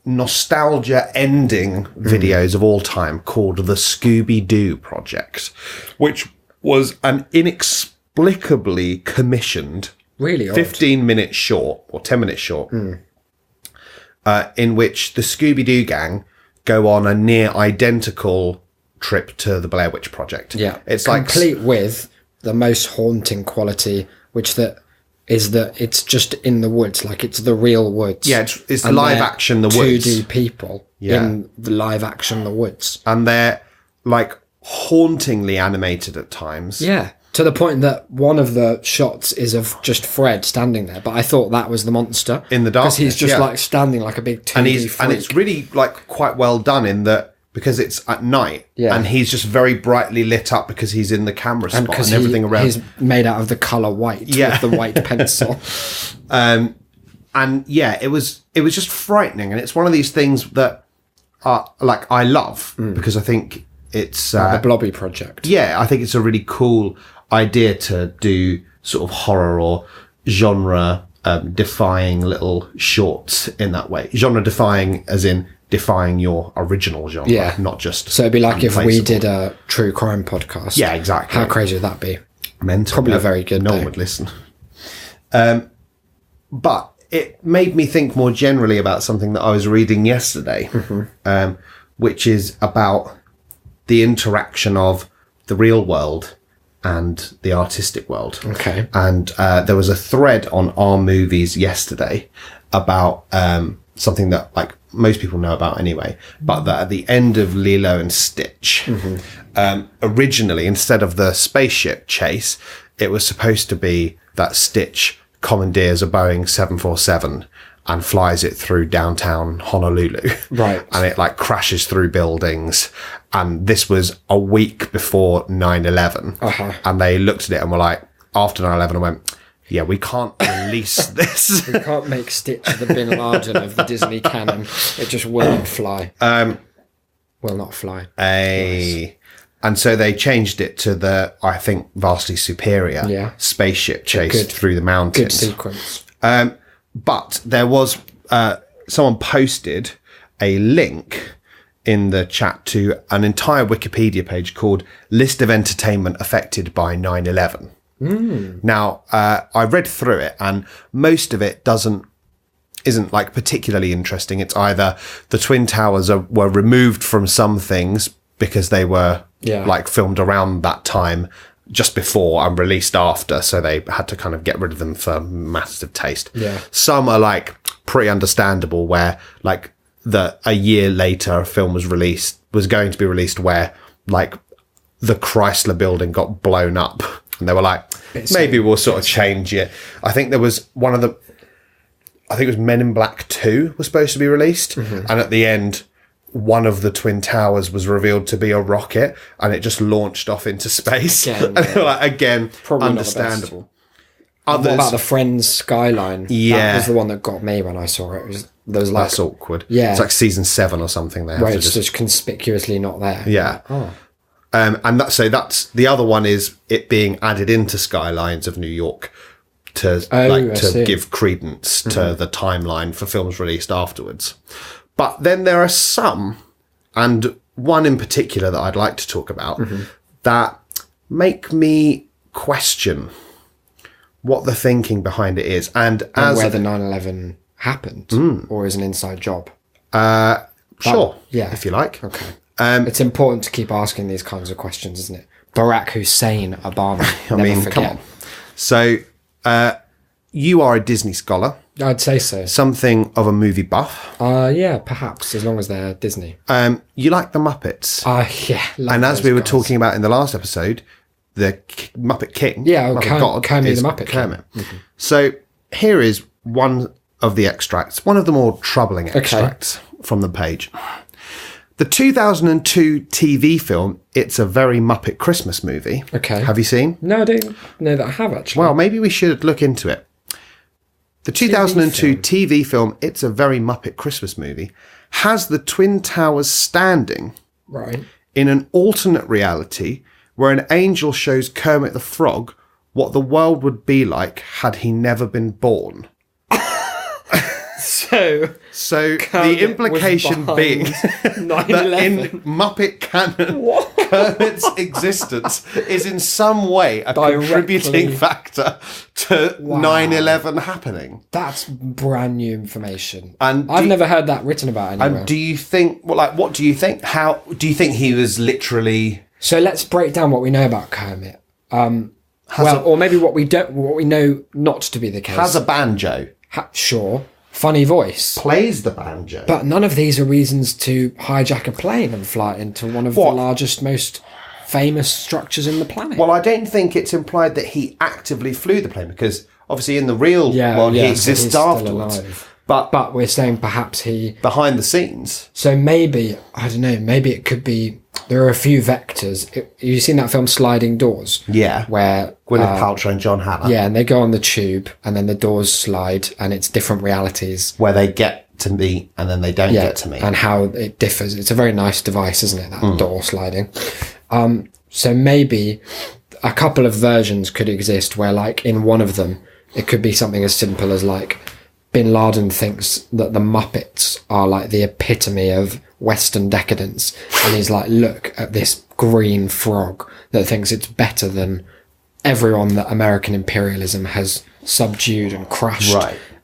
Speaker 3: nostalgia ending videos of all time called The Scooby-Doo Project, which was an inexplicably commissioned
Speaker 2: Really odd.
Speaker 3: 15-minute short or 10-minute short in which the Scooby-Doo gang go on a near identical trip to the Blair Witch Project.
Speaker 2: Yeah.
Speaker 3: It's
Speaker 2: complete with the most haunting quality, which is that it's just in the woods, like it's the real woods.
Speaker 3: Yeah, it's
Speaker 2: And
Speaker 3: live
Speaker 2: they're
Speaker 3: action the woods.
Speaker 2: 2D people in the live action the woods.
Speaker 3: And they're like hauntingly animated at times.
Speaker 2: Yeah, to the point that one of the shots is of just Fred standing there, but I thought that was the monster
Speaker 3: In the
Speaker 2: because he's
Speaker 3: darkness,
Speaker 2: just
Speaker 3: yeah.
Speaker 2: like standing like a big 2D freak.
Speaker 3: And it's really like quite well done in that because it's at night and he's just very brightly lit up because he's in the camera spot and everything around.
Speaker 2: He's made out of the colour white with the white pencil.
Speaker 3: And yeah, it was just frightening, and it's one of these things that like I love because I think it's
Speaker 2: The Blobby Project.
Speaker 3: yeah, I think it's a really cool idea to do sort of horror or genre defying little shorts in that way. Genre defying as in defying your original genre, not just
Speaker 2: So it'd be like if we
Speaker 3: unplaceable.
Speaker 2: did a true crime podcast.
Speaker 3: Yeah, exactly.
Speaker 2: How crazy would that be?
Speaker 3: Mental.
Speaker 2: Probably very good,
Speaker 3: No
Speaker 2: though.
Speaker 3: one would listen. But it made me think more generally about something that I was reading yesterday, which is about the interaction of the real world and the artistic world.
Speaker 2: Okay.
Speaker 3: And there was a thread on Our Movies yesterday about something that like most people know about anyway, but that at the end of Lilo and Stitch, originally, instead of the spaceship chase, it was supposed to be that Stitch commandeers a Boeing 747 and flies it through downtown Honolulu.
Speaker 2: Right.
Speaker 3: And it like crashes through buildings. And this was a week before 9/11. And they looked at it and were like, after 9/11, and went, yeah, we can't release this.
Speaker 2: We can't make Stitch the Bin Laden of the Disney canon. It just will not fly. Will not fly.
Speaker 3: And so they changed it to the, I think, vastly superior spaceship chase through the
Speaker 2: Good
Speaker 3: mountains.
Speaker 2: sequence.
Speaker 3: But there was, someone posted a link in the chat to an entire Wikipedia page called List of Entertainment Affected by 9/11. Now, I read through it and most of it isn't like particularly interesting. It's either the Twin Towers were removed from some things because they were like filmed around that time just before and released after. So they had to kind of get rid of them for matters of taste.
Speaker 2: Yeah.
Speaker 3: Some are like pretty understandable where like a year later a film was going to be released where like the Chrysler building got blown up. And they were like, maybe we'll sort of change it. I think there was I think it was Men in Black 2 was supposed to be released. And at the end, one of the Twin Towers was revealed to be a rocket and it just launched off into space.
Speaker 2: Again,
Speaker 3: and they were like, again,
Speaker 2: Probably
Speaker 3: understandable.
Speaker 2: What about the Friends skyline?
Speaker 3: Yeah.
Speaker 2: That was the one that got me when I saw it. There was like,
Speaker 3: That's awkward.
Speaker 2: Yeah.
Speaker 3: It's like season 7 or something. They have
Speaker 2: where
Speaker 3: to
Speaker 2: it's just conspicuously not there.
Speaker 3: Yeah. And that's the other one is it being added into Skylines of New York to give credence to the timeline for films released afterwards. But then there are some, and one in particular that I'd like to talk about, that make me question what the thinking behind it is. And
Speaker 2: where the 9/11 happened, or is an inside job.
Speaker 3: Sure,
Speaker 2: yeah.
Speaker 3: if you like.
Speaker 2: Okay. It's important to keep asking these kinds of questions, isn't it? Barack Hussein Obama.
Speaker 3: I mean, come on. So, you are a Disney scholar,
Speaker 2: I'd say so.
Speaker 3: something of a movie buff.
Speaker 2: Yeah, perhaps, as long as they're Disney.
Speaker 3: You like the Muppets.
Speaker 2: Yeah.
Speaker 3: And as we were talking about in the last episode, the Muppet King,
Speaker 2: Yeah,
Speaker 3: Muppet God,
Speaker 2: Kermit
Speaker 3: is
Speaker 2: the Muppet
Speaker 3: Kermit.
Speaker 2: King.
Speaker 3: So here is one of the extracts, one of the more troubling extracts from the page. The 2002 TV film, It's a Very Muppet Christmas Movie.
Speaker 2: Okay.
Speaker 3: Have you seen?
Speaker 2: No, I don't know that I have, actually.
Speaker 3: Well, maybe we should look into it. The 2002 TV film, It's a Very Muppet Christmas Movie, has the Twin Towers standing
Speaker 2: Right.
Speaker 3: in an alternate reality where an angel shows Kermit the Frog what the world would be like had he never been born. So
Speaker 2: Kermit
Speaker 3: the implication
Speaker 2: was
Speaker 3: being
Speaker 2: behind
Speaker 3: that in
Speaker 2: 9/11.
Speaker 3: Muppet canon, Kermit's existence is in some way a
Speaker 2: Directly.
Speaker 3: contributing factor to 9/11 happening.
Speaker 2: That's brand new information.
Speaker 3: And
Speaker 2: I've never heard that written about anywhere.
Speaker 3: And do you think, what do you think? How do you think he was literally?
Speaker 2: So let's break down what we know about Kermit.
Speaker 3: Has
Speaker 2: Or maybe what we know not to be the case.
Speaker 3: Has a banjo,
Speaker 2: Sure. Funny voice.
Speaker 3: plays the banjo.
Speaker 2: But none of these are reasons to hijack a plane and fly it into one of the largest, most famous structures in the planet.
Speaker 3: Well, I don't think it's implied that he actively flew the plane because obviously in the real world he
Speaker 2: so
Speaker 3: exists
Speaker 2: he's still
Speaker 3: afterwards.
Speaker 2: alive.
Speaker 3: But
Speaker 2: But we're saying perhaps he...
Speaker 3: behind the scenes,
Speaker 2: So maybe, I don't know, maybe it could be... There are a few vectors. You've seen that film Sliding Doors?
Speaker 3: yeah,
Speaker 2: Where...
Speaker 3: Gwyneth Paltrow and John Hatter,
Speaker 2: Yeah, and they go on the tube and then the doors slide and it's different realities.
Speaker 3: where they get to meet and then they don't get to meet.
Speaker 2: And how it differs. It's a very nice device, isn't it? That door sliding. So maybe a couple of versions could exist where, like, in one of them, it could be something as simple as, like, Bin Laden thinks that the Muppets are, like, the epitome of Western decadence. And he's like, look at this green frog that thinks it's better than everyone that American imperialism has subdued and crushed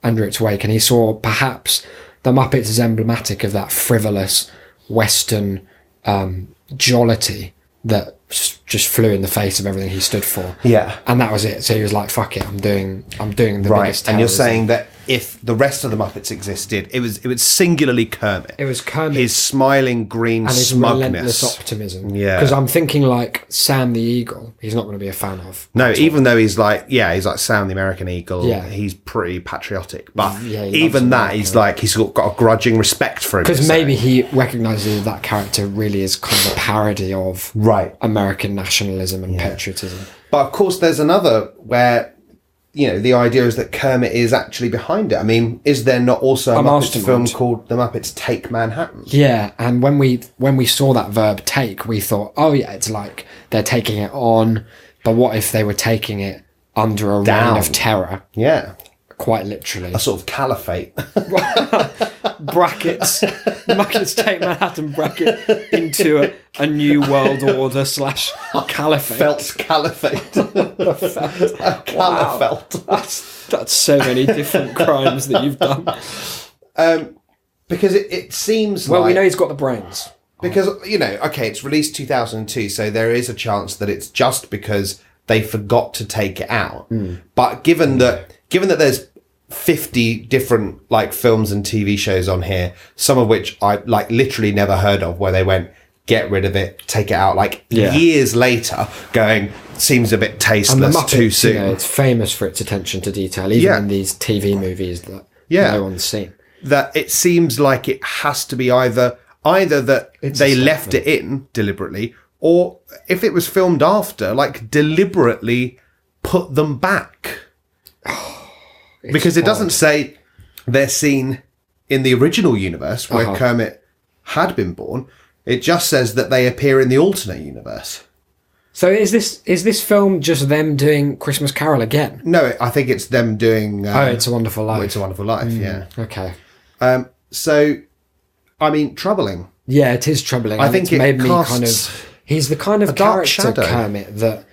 Speaker 2: under its wake. And he saw perhaps the Muppets as emblematic of that frivolous Western jollity that just flew in the face of everything he stood for.
Speaker 3: Yeah.
Speaker 2: And that was it. So he was like, fuck it, I'm doing the biggest
Speaker 3: And you're
Speaker 2: terrorism.
Speaker 3: saying that if the rest of the Muppets existed, it was singularly Kermit.
Speaker 2: It was Kermit.
Speaker 3: His smiling green
Speaker 2: and his
Speaker 3: smugness.
Speaker 2: relentless optimism.
Speaker 3: Yeah.
Speaker 2: Because I'm thinking like Sam the Eagle, he's not going to be a fan of.
Speaker 3: No, even though he's like Sam the American Eagle.
Speaker 2: Yeah.
Speaker 3: He's pretty patriotic. But
Speaker 2: Yeah, he
Speaker 3: even
Speaker 2: loves
Speaker 3: that,
Speaker 2: America.
Speaker 3: he's like, he's got a grudging respect for him.
Speaker 2: Because maybe he recognises that character really is kind of a parody of American nationalism and patriotism.
Speaker 3: But of course, there's another where, the idea is that Kermit is actually behind it. I mean, is there not also a Muppets
Speaker 2: mastermind.
Speaker 3: film called The Muppets Take Manhattan?
Speaker 2: Yeah, and when we saw that verb take, we thought, oh yeah, it's like they're taking it on, but what if they were taking it under a
Speaker 3: Down.
Speaker 2: reign of terror?
Speaker 3: Yeah.
Speaker 2: Quite literally.
Speaker 3: A sort of caliphate.
Speaker 2: Brackets. Muppets Take Manhattan bracket into a new world order / caliphate.
Speaker 3: Felt caliphate. A califelt.
Speaker 2: That's so many different crimes that you've done.
Speaker 3: Because it seems
Speaker 2: Well,
Speaker 3: like...
Speaker 2: we know he's got the brains.
Speaker 3: Because, it's released 2002, so there is a chance that it's just because they forgot to take it out. But given that there's 50 different films and TV shows on here, some of which I literally never heard of, where they went, get rid of it, take it out, years later, going, seems a bit tasteless,
Speaker 2: And the Muppets,
Speaker 3: too soon.
Speaker 2: it's famous for its attention to detail, even in these TV movies that no one's seen.
Speaker 3: That it seems like it has to be either that they left it in deliberately, or if it was filmed after, deliberately put them back. Because it doesn't say they're seen in the original universe where Kermit had been born. It just says that they appear in the alternate universe.
Speaker 2: So is this film just them doing Christmas Carol again?
Speaker 3: No, I think it's them doing...
Speaker 2: It's a Wonderful Life.
Speaker 3: It's a Wonderful Life, yeah.
Speaker 2: Okay.
Speaker 3: So, I mean, troubling.
Speaker 2: Yeah, it is troubling.
Speaker 3: I think
Speaker 2: it's made me
Speaker 3: casts
Speaker 2: kind of... He's the kind of
Speaker 3: dark
Speaker 2: character,
Speaker 3: shadow.
Speaker 2: Kermit, that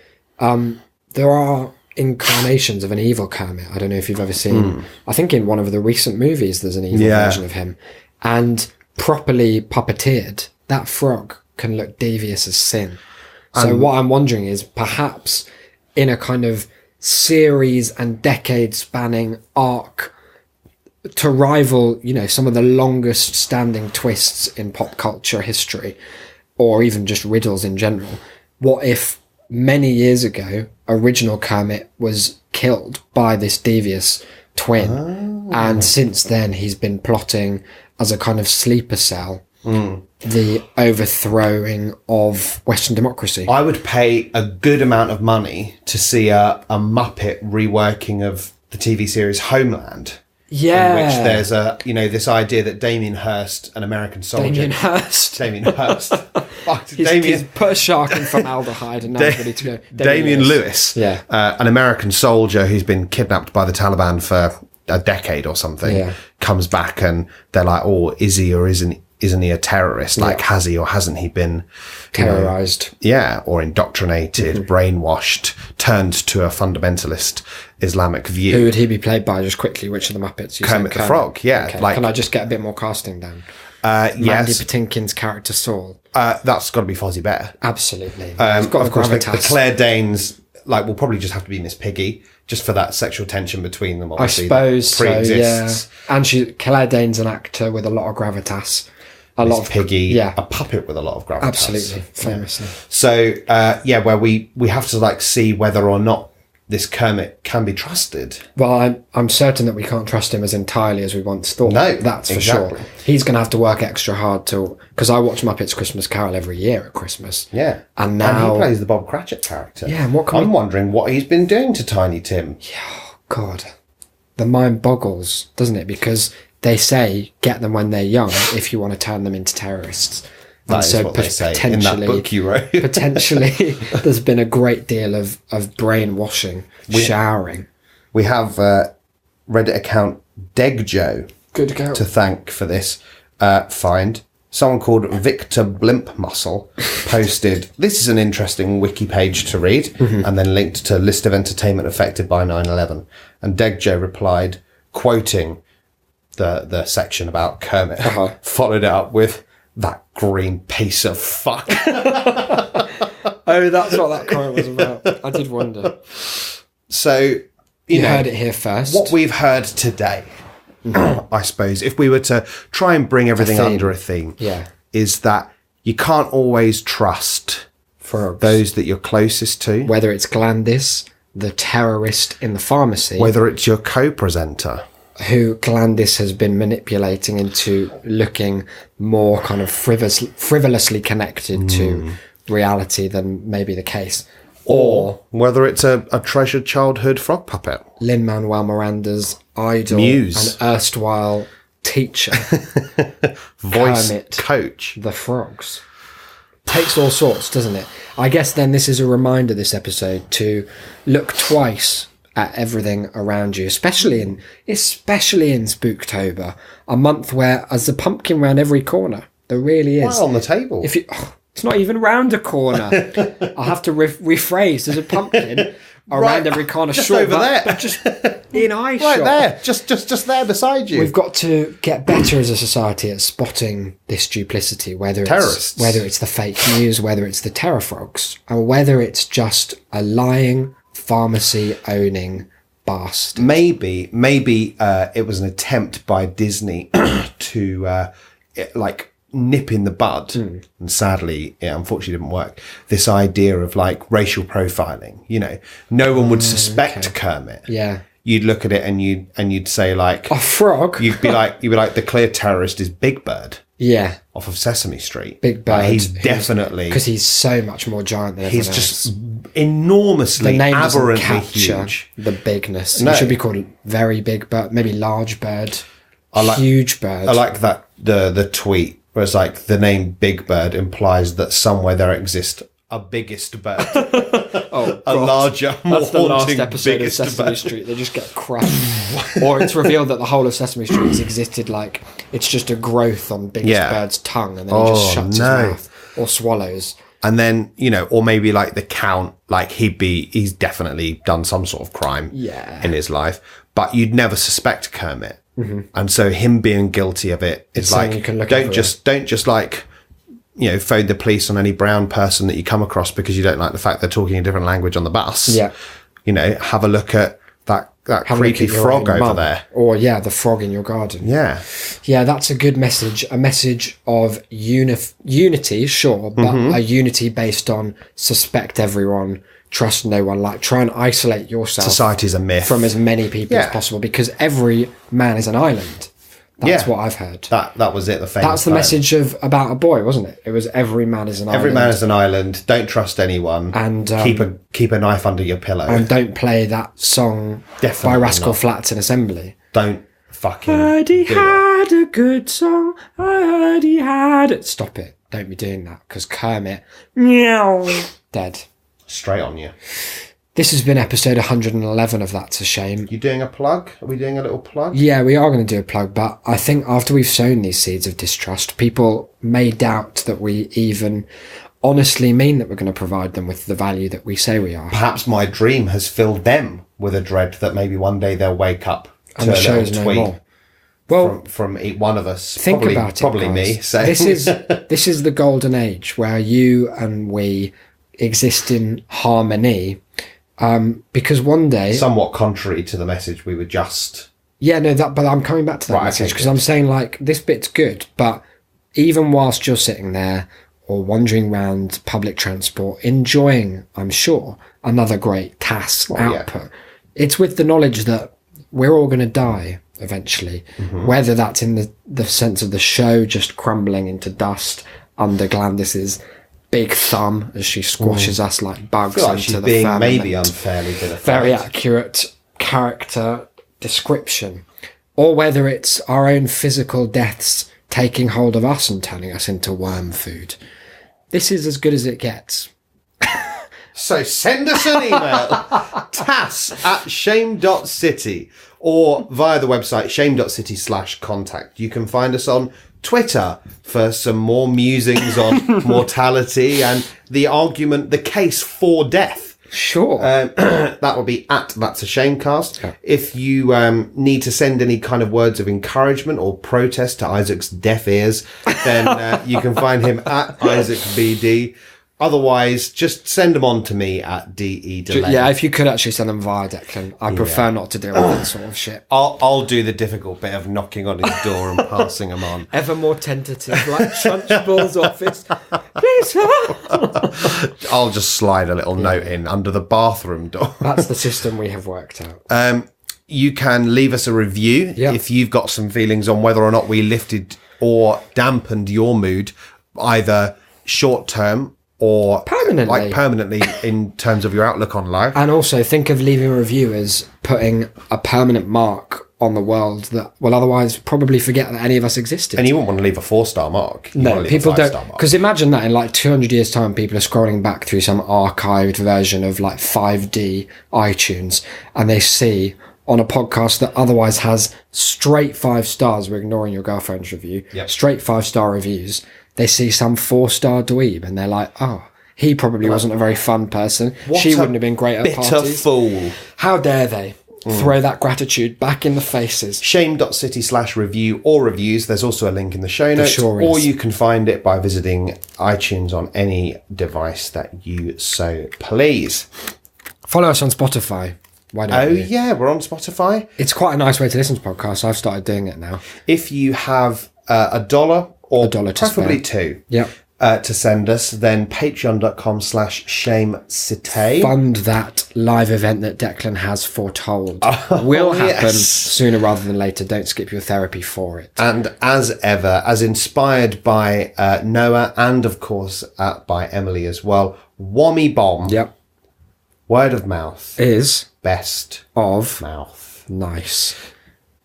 Speaker 2: there are incarnations of an evil Kermit. I don't know if you've ever seen... I think in one of the recent movies there's an evil version of him. And properly puppeteered, that frog can look devious as sin. So what I'm wondering is perhaps in a kind of series and decade spanning arc to rival, some of the longest standing twists in pop culture history, or even just riddles in general. What if many years ago, original Kermit was killed by this devious twin, and since then he's been plotting as a kind of sleeper cell the overthrowing of Western democracy?
Speaker 3: I would pay a good amount of money to see a Muppet reworking of the TV series Homeland.
Speaker 2: Yeah.
Speaker 3: In which there's this idea that Damien Hirst, an American soldier.
Speaker 2: Damien Hirst.
Speaker 3: Damien,
Speaker 2: he's put a shark in formaldehyde and now he's ready to go.
Speaker 3: Damien Lewis.
Speaker 2: Yeah.
Speaker 3: An American soldier who's been kidnapped by the Taliban for a decade or something, comes back and they're like, oh, is he or isn't he a terrorist? Like, has he or hasn't he been
Speaker 2: terrorized?
Speaker 3: Or indoctrinated, brainwashed, turned to a fundamentalist Islamic view.
Speaker 2: Who would he be played by, just quickly? Which of the Muppets?
Speaker 3: Kermit the Frog, yeah.
Speaker 2: Okay.
Speaker 3: Like,
Speaker 2: can I just get a bit more casting down?
Speaker 3: Mandy
Speaker 2: Mandy Patinkin's character Saul.
Speaker 3: That's got to be Fozzie Bear.
Speaker 2: Absolutely. He's got
Speaker 3: of course, the
Speaker 2: gravitas.
Speaker 3: Claire Danes, will probably just have to be Miss Piggy, just for that sexual tension between them, obviously.
Speaker 2: I suppose so, yeah.
Speaker 3: Pre-exists.
Speaker 2: And Claire Danes an actor with a lot of gravitas. A lot of
Speaker 3: Piggy, a puppet with a lot of gravitas.
Speaker 2: Absolutely, famously.
Speaker 3: So, where we have to see whether or not this Kermit can be trusted.
Speaker 2: Well, I'm certain that we can't trust him as entirely as we once thought.
Speaker 3: No,
Speaker 2: that's for
Speaker 3: exactly.
Speaker 2: sure. He's going to have to work extra hard because I watch Muppets Christmas Carol every year at Christmas.
Speaker 3: Yeah,
Speaker 2: and now
Speaker 3: he plays the Bob Cratchit character.
Speaker 2: Yeah, and
Speaker 3: I'm wondering what he's been doing to Tiny Tim.
Speaker 2: Yeah, oh God, the mind boggles, doesn't it? Because they say get them when they're young if you want to turn them into terrorists.
Speaker 3: That is what they say in that book you wrote.
Speaker 2: Potentially, there's been a great deal of brainwashing, showering.
Speaker 3: We have Reddit account Degjo
Speaker 2: Good account
Speaker 3: to thank for this find. Someone called Victor Blimp Muscle posted, this is an interesting wiki page to read, and then linked to list of entertainment affected by 9/11. And Degjo replied, quoting the section about Kermit, followed it up with, that green piece of fuck.
Speaker 2: Oh, that's what that comment was about. I did wonder.
Speaker 3: So, you know,
Speaker 2: heard it here first.
Speaker 3: What we've heard today, I suppose, if we were to try and bring everything under a theme, is that you can't always trust
Speaker 2: frogs.
Speaker 3: Those that you're closest to.
Speaker 2: Whether it's Glandis, the terrorist in the pharmacy.
Speaker 3: Whether it's your co-presenter.
Speaker 2: Who Glandis has been manipulating into looking more kind of frivolously connected to reality than maybe the case. Or
Speaker 3: whether it's a treasured childhood frog puppet.
Speaker 2: Lin-Manuel Miranda's idol
Speaker 3: Muse.
Speaker 2: and erstwhile teacher.
Speaker 3: Voice
Speaker 2: Kermit
Speaker 3: coach.
Speaker 2: The Frogs. Takes all sorts, doesn't it? I guess then this is a reminder, this episode, to look twice at everything around you, especially in Spooktober, a month where there's a pumpkin round every corner. There really is.
Speaker 3: Right on the table.
Speaker 2: It's not even round a corner. I'll have to rephrase. There's a pumpkin around every corner.
Speaker 3: Just over there.
Speaker 2: But just in eyeshot.
Speaker 3: Right there. Just there beside you.
Speaker 2: We've got to get better as a society at spotting this duplicity, whether it's the fake news, whether it's the terror frogs, or whether it's just a lying, pharmacy owning bastard.
Speaker 3: Maybe it was an attempt by Disney to nip in the bud, and sadly it unfortunately didn't work, this idea of racial profiling. No one would suspect Kermit. You'd look at it and you'd say a
Speaker 2: frog.
Speaker 3: You'd be like the clear terrorist is Big Bird.
Speaker 2: Yeah.
Speaker 3: Off of Sesame Street.
Speaker 2: Big Bird.
Speaker 3: He's definitely...
Speaker 2: Because he's so much more giant than everyone else.
Speaker 3: He's just enormously,
Speaker 2: the name
Speaker 3: aberrantly huge.
Speaker 2: The bigness.
Speaker 3: No.
Speaker 2: It should be called Very Big Bird, maybe Large Bird, Huge Bird.
Speaker 3: I like that, the tweet, where it's the name Big Bird implies that somewhere there exists a biggest bird. A larger, more
Speaker 2: That's the last
Speaker 3: haunting,
Speaker 2: episode of Sesame Street. They just get crushed. Or it's revealed that the whole of Sesame Street has existed it's just a growth on Biggest Bird's tongue, and then he just shuts his mouth or swallows.
Speaker 3: And then, or maybe the Count, he's definitely done some sort of crime in his life, but you'd never suspect Kermit. Mm-hmm. And so him being guilty of it is don't just phone the police on any brown person that you come across because you don't like the fact they're talking a different language on the bus.
Speaker 2: Yeah.
Speaker 3: have a look at that
Speaker 2: Have a look
Speaker 3: creepy
Speaker 2: at your
Speaker 3: frog
Speaker 2: own
Speaker 3: over
Speaker 2: mum.
Speaker 3: there.
Speaker 2: Or, the frog in your garden.
Speaker 3: Yeah.
Speaker 2: Yeah, that's a good message. A message of unity, sure, but a unity based on suspect everyone, trust no one. Like, try and isolate yourself.
Speaker 3: Society's a myth.
Speaker 2: From as many people as possible, because every man is an island. That's what I've heard.
Speaker 3: That was it, the famous
Speaker 2: That's the
Speaker 3: poem.
Speaker 2: message about a boy, wasn't it? It was every man is an island.
Speaker 3: Every man is an island. Don't trust anyone.
Speaker 2: And
Speaker 3: keep a knife under your pillow.
Speaker 2: and don't play that song
Speaker 3: Definitely
Speaker 2: by Rascal
Speaker 3: not.
Speaker 2: Flatts in Assembly.
Speaker 3: Don't fucking
Speaker 2: Heard he
Speaker 3: do it.
Speaker 2: had a good song. I heard he had it. Stop it. Don't be doing that, because Kermit, meow, dead.
Speaker 3: Straight on you.
Speaker 2: This has been episode 111 of That's a Shame.
Speaker 3: You doing a plug? Are we doing a little plug?
Speaker 2: Yeah, we are going to do a plug, but I think after we've sown these seeds of distrust, people may doubt that we even honestly mean that we're going to provide them with the value that we say we are.
Speaker 3: Perhaps my dream has filled them with a dread that maybe one day they'll wake up to
Speaker 2: And the
Speaker 3: a little
Speaker 2: show's no
Speaker 3: tweet
Speaker 2: more. Well,
Speaker 3: from one of us.
Speaker 2: think
Speaker 3: probably,
Speaker 2: about it,
Speaker 3: Probably
Speaker 2: guys.
Speaker 3: me. So
Speaker 2: This is the golden age where you and we exist in harmony. Because one day,
Speaker 3: somewhat contrary to the message we were just.
Speaker 2: but I'm coming back to that
Speaker 3: Right,
Speaker 2: message,
Speaker 3: okay,
Speaker 2: because
Speaker 3: good.
Speaker 2: I'm saying, like, this bit's good, but even whilst you're sitting there or wandering around public transport, enjoying, I'm sure, another great TAS output, it's with the knowledge that we're all going to die eventually, whether that's in the sense of the show just crumbling into dust under Glandis's big thumb as she squashes us like bugs
Speaker 3: I feel like
Speaker 2: into
Speaker 3: she's
Speaker 2: the
Speaker 3: being
Speaker 2: firmament.
Speaker 3: maybe unfairly vilified.
Speaker 2: Very accurate character description, or whether it's our own physical deaths taking hold of us and turning us into worm food. This is as good as it gets.
Speaker 3: So send us an email, tass@shame.city, or via the website shame.city/contact. You can find us on Twitter for some more musings on mortality and the case for death.
Speaker 2: Sure.
Speaker 3: That will be That's a Shamecast.
Speaker 2: Yeah.
Speaker 3: If you need to send any kind of words of encouragement or protest to Isaac's deaf ears, then you can find him at IsaacBD. Otherwise, just send them on to me at DE-Delay.
Speaker 2: Yeah, if you could actually send them via Declan. I prefer not to deal with that sort of shit.
Speaker 3: I'll do the difficult bit of knocking on his door and passing them on.
Speaker 2: Ever more tentative, like Trunchbull's office. Please, sir.
Speaker 3: I'll just slide a little note in under the bathroom door.
Speaker 2: That's the system we have worked out.
Speaker 3: You can leave us a review if you've got some feelings on whether or not we lifted or dampened your mood, either short term or permanently in terms of your outlook on life.
Speaker 2: And also think of leaving a review as putting a permanent mark on the world that will otherwise probably forget that any of us existed.
Speaker 3: And you wouldn't want to leave a 4-star mark. You want to
Speaker 2: No,
Speaker 3: leave
Speaker 2: people
Speaker 3: a
Speaker 2: don't.
Speaker 3: 5-star mark.
Speaker 2: Because imagine that in like 200 years' time, people are scrolling back through some archived version of like 5D iTunes, and they see on a podcast that otherwise has straight 5 stars, we're ignoring your girlfriend's review, straight 5-star reviews, they see some 4-star dweeb, and they're like, oh, he probably wasn't a very fun person. She wouldn't have been great at
Speaker 3: bitter
Speaker 2: parties.
Speaker 3: fool.
Speaker 2: How dare they throw that gratitude back in the faces?
Speaker 3: Shame.city/review or reviews. There's also a link in the show notes.
Speaker 2: Sure
Speaker 3: or
Speaker 2: is.
Speaker 3: you can find it by visiting iTunes on any device that you so please.
Speaker 2: Follow us on Spotify. Why don't you?
Speaker 3: Yeah, we're on Spotify.
Speaker 2: It's quite a nice way to listen to podcasts. I've started doing it now.
Speaker 3: If you have $1 or
Speaker 2: $1 to
Speaker 3: preferably
Speaker 2: spare.
Speaker 3: $2
Speaker 2: Yep.
Speaker 3: to send us, then patreon.com/shamecity.
Speaker 2: Fund that live event that Declan has foretold will happen
Speaker 3: yes.
Speaker 2: sooner rather than later. Don't skip your therapy for it.
Speaker 3: And as ever, as inspired by Noah and of course by Emily as well, Whammy Bomb.
Speaker 2: Yep.
Speaker 3: Word of mouth.
Speaker 2: Is
Speaker 3: Best
Speaker 2: of
Speaker 3: mouth.
Speaker 2: nice.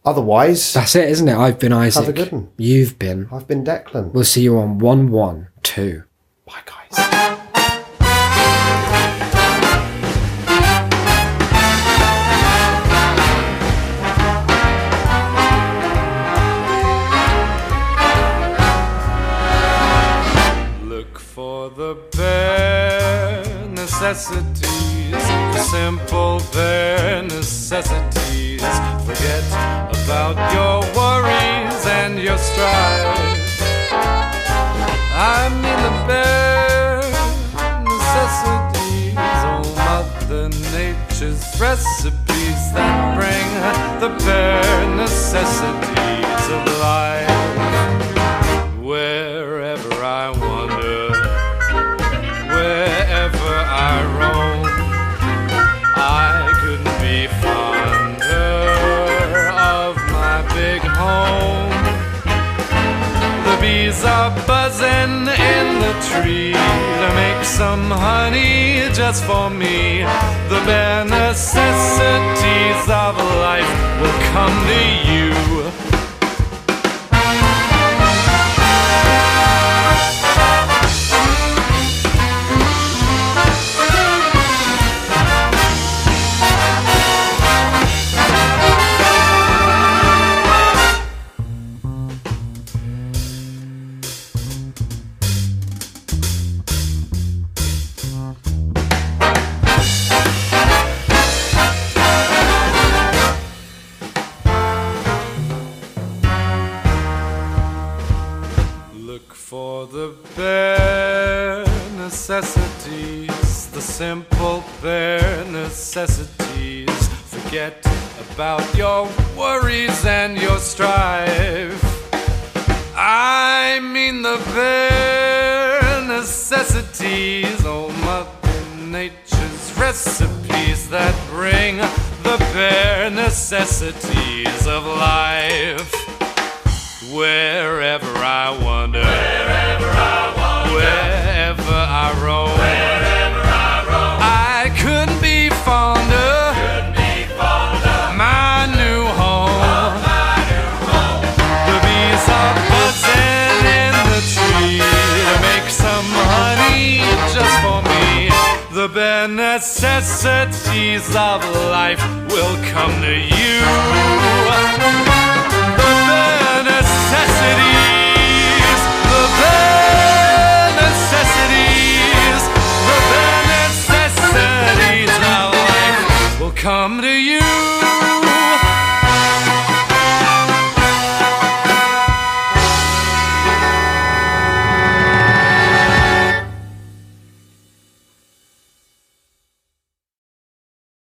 Speaker 3: Otherwise,
Speaker 2: That's it, isn't it? I've been Isaac.
Speaker 3: have a good one.
Speaker 2: You've been.
Speaker 3: I've been Declan.
Speaker 2: We'll see you on 112.
Speaker 3: Bye, guys.
Speaker 1: Look for the bare necessities, the simple bare necessities. Forget about your worries and your strife. I mean the bare necessities. Oh, Mother Nature nature's recipes that bring the bare necessities of life. Wherever I wander, wherever I roam, I couldn't be fonder of my big home. The bees are buzzing in the tree to make some honey just for me. The bare necessities of life will come to you. For the bare necessities, the simple bare necessities. Forget about your worries and your strife. I mean the bare necessities, oh Mother Nature's recipes that bring the bare necessities of life. Wherever I wander, wherever I roam, I couldn't be fonder, my new home. The bees are buzzing in the tree to make some honey just for me. The bare necessities of life will come to you. Necessities, the bare necessities, the bare necessities of life will come to